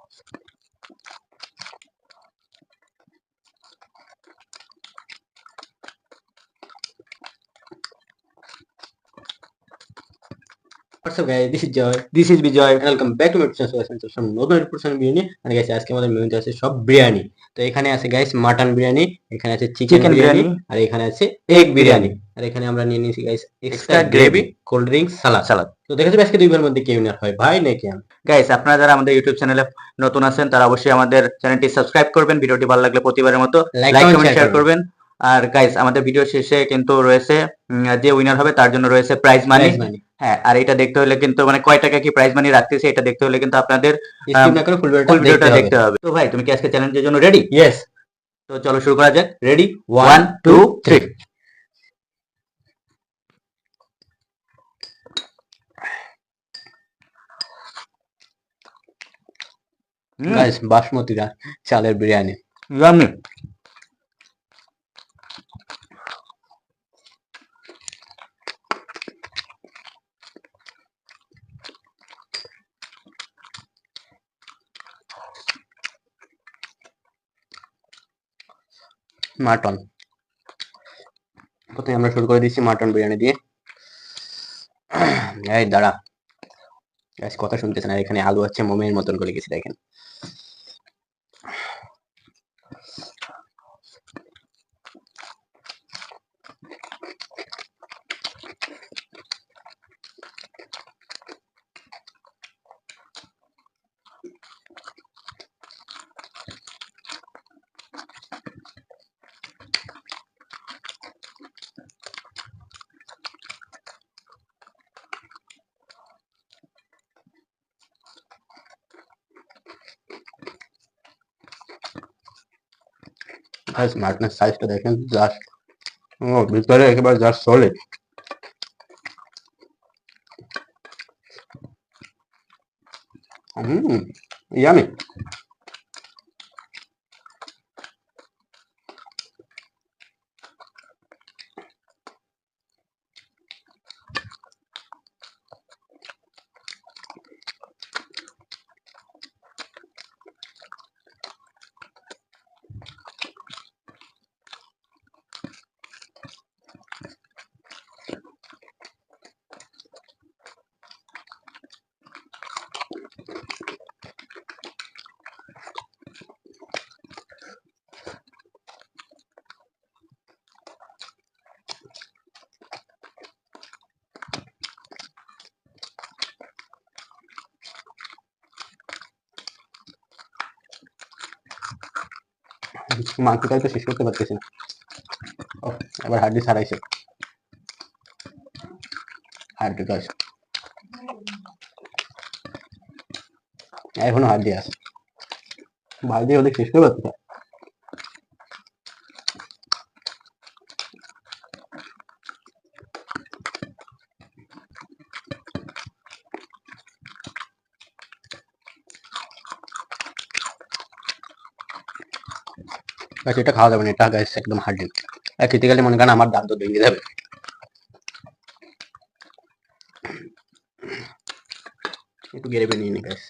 What's up guys, this is Joy. This is Bijoy and welcome back to my channel. Some নতুন person biryani আর guys আজকে আমাদের মেনুতে আছে সব বিরিয়ানি। তো এখানে আছে গাইস মাটন বিরিয়ানি, এখানে আছে চিকেন বিরিয়ানি আর এখানে আছে এগ বিরিয়ানি। আর এখানে আমরা নিয়ে নিয়েছি guys extra gravy, cold drinks, salad. তো দেখা যাবে আজকে দুইবার মধ্যে কে উইনার হয়, ভাই নাকি আমি। গাইস আপনারা যারা আমাদের ইউটিউব চ্যানেলে নতুন আছেন তারা অবশ্যই আমাদের চ্যানেলটি সাবস্ক্রাইব করবেন, ভিডিওটি ভালো লাগলে প্রতিবারের মতো লাইক কমেন্ট শেয়ার করবেন। আর গাইস আমাদের ভিডিও শেষে কিন্তু রয়েছে যে উইনার হবে তার জন্য রয়েছে প্রাইজ মানি। হ্যাঁ, আর এটা দেখতে হলে কিন্তু মানে কয় টাকা কি প্রাইজ মানি রাখতেছে এটা দেখতে হলে কিন্তু আপনাদের স্কিপ না করে ফুল ভিডিওটা দেখতে হবে। তো ভাই তুমি কি আজকে চ্যালেঞ্জের জন্য রেডি? ইয়েস। তো চলো শুরু করা যাক। রেডি, 1 2 3। গাইস বাসমতি চালের বিরিয়ানি ইয়ামি। মাটন, প্রথমে আমরা শুরু করে দিচ্ছি মাটন বিরিয়ানি দিয়ে। এই দাঁড়া গাইস, কথা শুনতেছেন। আর এখানে আলু হচ্ছে মোমের মতন করে গেছি দেখেন। গাইস মাটনের সাইজটা দেখেন, জাস্ট ভিতরে একেবারে জাস্ট সলিড। ইয়ামি। মাংসটাই তো শেষ করতে পারতেছি না। আবার হাড্ডি ছাড়াইছে, হাড্ডি গাছ এখনো হাড্ডি আছে, ভাই দিয়ে ওদের শেষ করে পারতেছে। এটা খাওয়া যাবে না, এটা গাছ একদম হাড্ডি। খেতে গেলে মনে করেন আমার দাঁত তো ভেঙে যাবে। একটু গ্রেভি নিয়ে নি গাছ।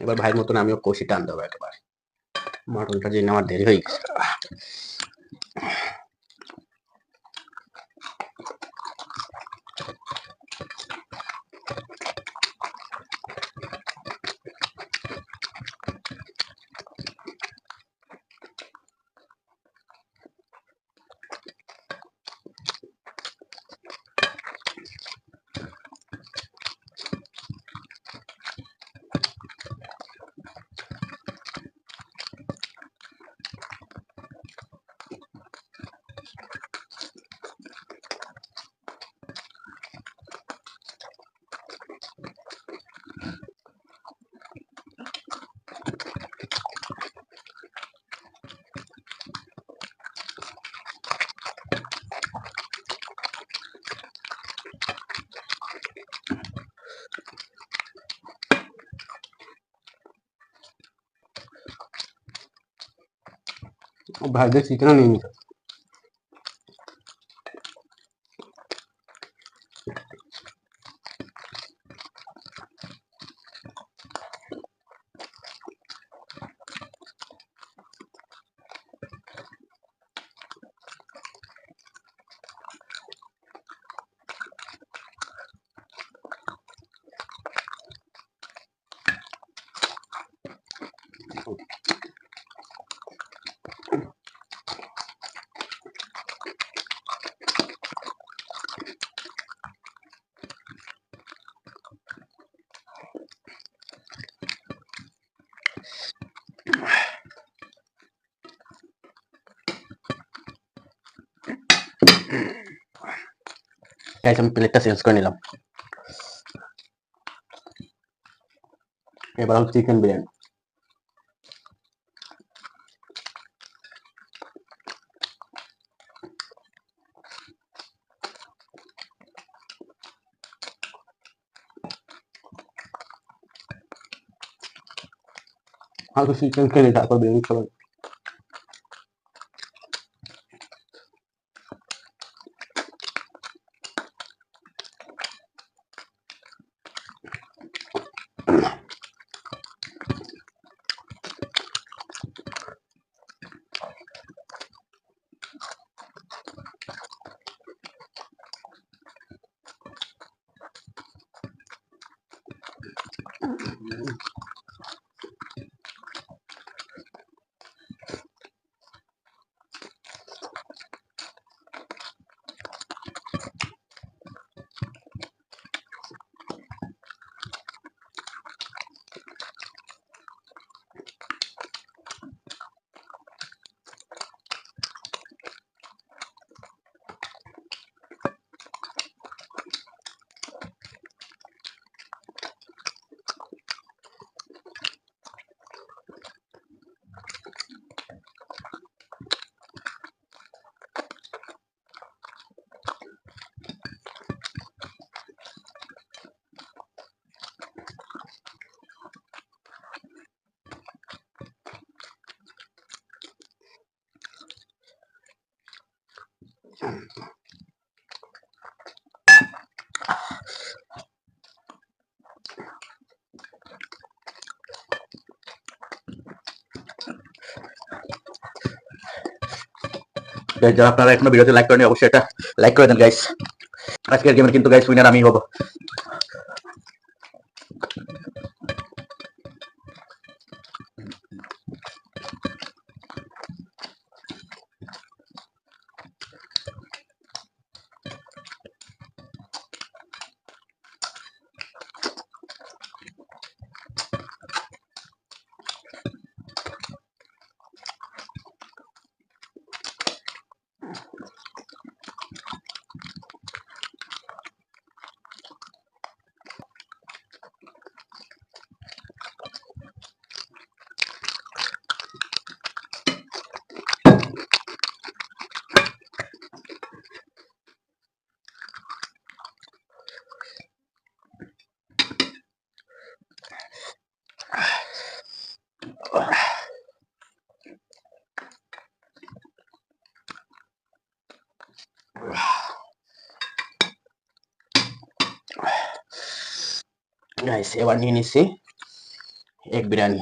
এবার ভাইয়ের মতন আমিও কষি টান দেবো একেবারে। মাটনটা জেনে আমার দেরি হয়ে গেছে। ভাইদের চিকেনও নিয়ে নিতে। গাইস আমি প্লেটটা চেঞ্জ করে নিলাম। এবার হলো চিকেন বিরিয়ানি। আগে চিকেন খেয়ে নিই, তারপর বিরিয়ানি খাবো। গাইস যারা আপনারা এখনো ভিডিওতে লাইক করেনি অবশ্যই এটা লাইক করে দেন গাইস। আজকের গেমের কিন্তু গাইস উইনার আমিই হব। গাইস এবার নিয়ে নিচ্ছি এগ বিরিয়ানি।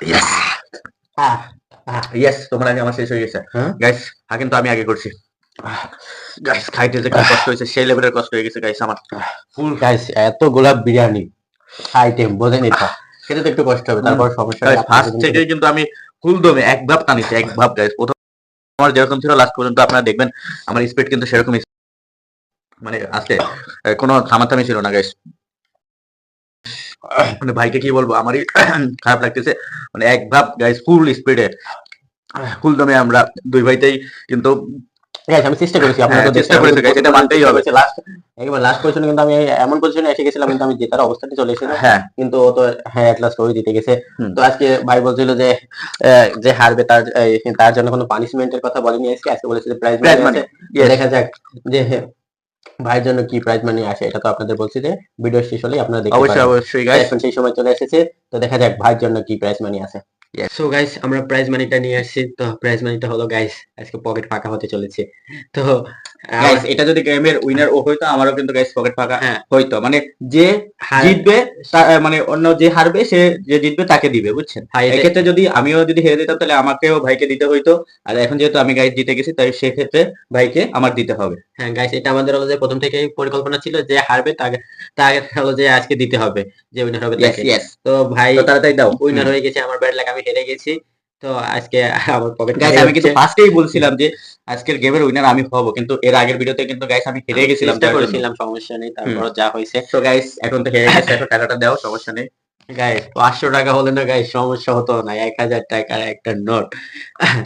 ইয়েস আহ, আহ, ইয়েস, তোমার আগে আমার শেষ হয়ে গেছে হ্যাঁ? গাইস। কিন্তু আমি আগে করছি গাইস। খাইতে যে কি কষ্ট হয়েছে, সেই লেভেলের কষ্ট হয়ে গেছে গাইস আমার। ফুল গাইস এতগুলা বিরিয়ানি আইটেম বোঝেনি তো, খেতে তো একটু কষ্ট হবে, তারপর সমস্যা নেই, গাইস আপনারা ফার্স্ট যদি থেকে কিন্তু আমি ফুল দমে এক ভাব টানিছি, এক ভাব গাইস। প্রথম আমার যেরকম ছিল লাস্ট পর্যন্ত আপনারা দেখবেন আমার স্পিড কিন্তু সেরকমই, মানে আস্তে, কোনো থামাথামি ছিল না গাইস। মানে ভাইকে কি বলবো, আমারই খারাপ লাগতেছে। মানে এক ভাব গাইস, ফুল স্পিডে ফুল দমে আমরা দুই ভাইতেই কিন্তু গাইস আমি চেষ্টা করেছি, আপনারা তো চেষ্টা দেখছেন, আমি করেছে কিন্তু গাইস, এটা প্রতিবার মানতেই চেষ্টা হবে। করেছি। একবার লাস্ট পজিশনে কিন্তু আমি এমন পজিশনে এসে গেছিলাম, কিন্তু আমি জেতার অবস্থাতে চলে এসেছিলাম, হ্যাঁ কিন্তু ও তো হ্যাঁ এট লাস্ট ওই জিতে গেছে। হুম। তো আজকে ভাই বলছিল যে যে হারবে তার জন্য কোনো পানিশমেন্টের কথা বলেনি, আজকে বলেছে যে প্রাইজ প্রাইজ মানি মানি, আছে। তো দেখা যাক যে ভাইয়ের জন্য কি প্রাইজ মানি আসে, এটা তো আপনাদের বলছি যে ভিডিও শেষ হলেই আপনারা দেখতে অবশ্যই পারবেন। অবশ্যই গাইস। এখন সেই সময় চলে এসেছে, তো দেখা যাক ভাইয়ের জন্য কি প্রাইজ মানি আছে। সো গাইস আমরা প্রাইজ মানিটা নিয়ে আসছি, তো প্রাইজ মানিটা হলো গাইস আজকে পকেট ফাঁকা হতে চলেছে। তো গাইস এটা যদি গেমের উইনার ও হইতো, আমারও কিন্তু গাইস পকেট ফাঁকা হ্যাঁ হইতো। মানে যে জিতবে মানে অন্য যে হারবে সে, যে জিতবে তাকে দিবে, বুঝছেন? ভাই এটা- এক্ষেত্রে যদি আমিও যদি হেরে যেতাম তাহলে আমাকেও ভাইকে দিতে হইতো। আর এখন যেহেতু আমি গাইস জিতে গেছি, তাই সেক্ষেত্রে ভাইকে আমার দিতে হবে। হ্যাঁ গাইস এটা আমাদের হলো যে প্রথম থেকেই পরিকল্পনা ছিল যে হারবে তাকে তাকে হলো যে আজকে দিতে হবে, যে উইনার হবে ইয়েস তাকে। ইয়েস, তো ভাই তো তাড়াতাড়ি দাও। উইনার হয়ে গেছে, আমার ব্যাড লাক, আমি হেরে গেছি। তো আজকে আমার পকেট গাইস আমি কিন্তু ফার্স্টেই বলছিলাম যে আজকের গেমের উইনার আমি হব, কিন্তু এর আগের ভিডিওতে কিন্তু গাইস আমি হেরে গেছিলাম। চেষ্টা করেছিলাম, সমস্যা নেই, তারপর যা হয়েছে। তো গাইস এখন তো হেরে গেছে, এখন টাকাটা দাও, সমস্যা নেই। গাইস 500 টাকা হলে না গাইস সমস্যা হতো না, 1000 টাকার একটা নোট।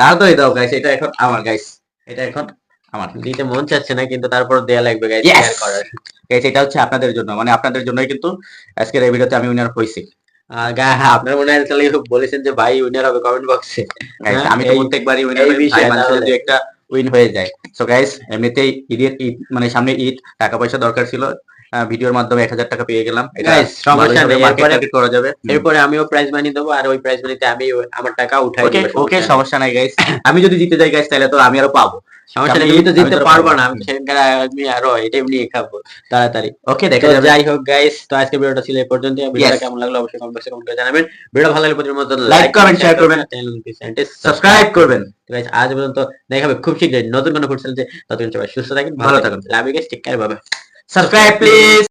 তাড়াতাড়ি দাও গাইস, এটা এখন আমার গাইস, এটা এখন আমার। দিতে মন চাচ্ছে না, কিন্তু তারপর দেয়া লাগবে গাইস, Yes! শেয়ার করার। গাইস এটা হচ্ছে আপনাদের জন্য, মানে আপনাদের জন্যই কিন্তু আজকের এই ভিডিওতে আমি উইনার হইছি। আপনার মনে হয় তাহলে বলেছেন যে ভাই উইনার হবে কমেন্ট বক্সে। গাইস আমি তো প্রত্যেকবারই উইনার এই হই, ভাই বিষয়ে মানুষের তাহলে যদি একটা উইন হয়ে যায়। সো গাইস এমনিতেই ঈদ মানে সামনে ঈদ, টাকা পয়সা দরকার ছিল, ভিডিওর মাধ্যমে 1000 টাকা পেয়ে গেলাম। এটা গাইস সমস্যা নেই, মার্কেট এরপরে টার্গেট করা যাবে। এরপরে আমিও প্রাইজ মানি দেবো, আর ওই প্রাইজ মানিতে আমি আমার টাকা উঠাই ওকে দেবো। ওকে, সমস্যা নাই গাইস। আমি যদি জিতে যাই গাইস তাহলে তো আমি আরো পাবো। সমস্যা নেই, আমি তুমি তো জিততে তো পারবো পারবো। না, আমি সেখানকার আমি আরো এটা এমনি খাবো তাড়াতাড়ি। ওকে তো দেখা যাবে। যাই হোক গাইস, তো আজকে ভিডিওটা ছিল এই পর্যন্ত। ভিডিওটা Yes! কেমন লাগলো অবশ্যই কমেন্ট বক্সে কমেন্ট করে জানাবেন। ভিডিও ভালো লাগলে প্রতিদিনের মতো লাইক কমেন্ট শেয়ার করবেন, চ্যানেলটি সাবস্ক্রাইব করবেন। গাইস আজ পর্যন্ত, দেখা হবে খুব শীঘ্রই নতুন কোনো ফুড চ্যানেলে। ততদিন সবাই সুস্থ থাকেন, ভালো ভালো থাকুন। থাকুন। Love you guys, take care, bye bye. Subscribe please.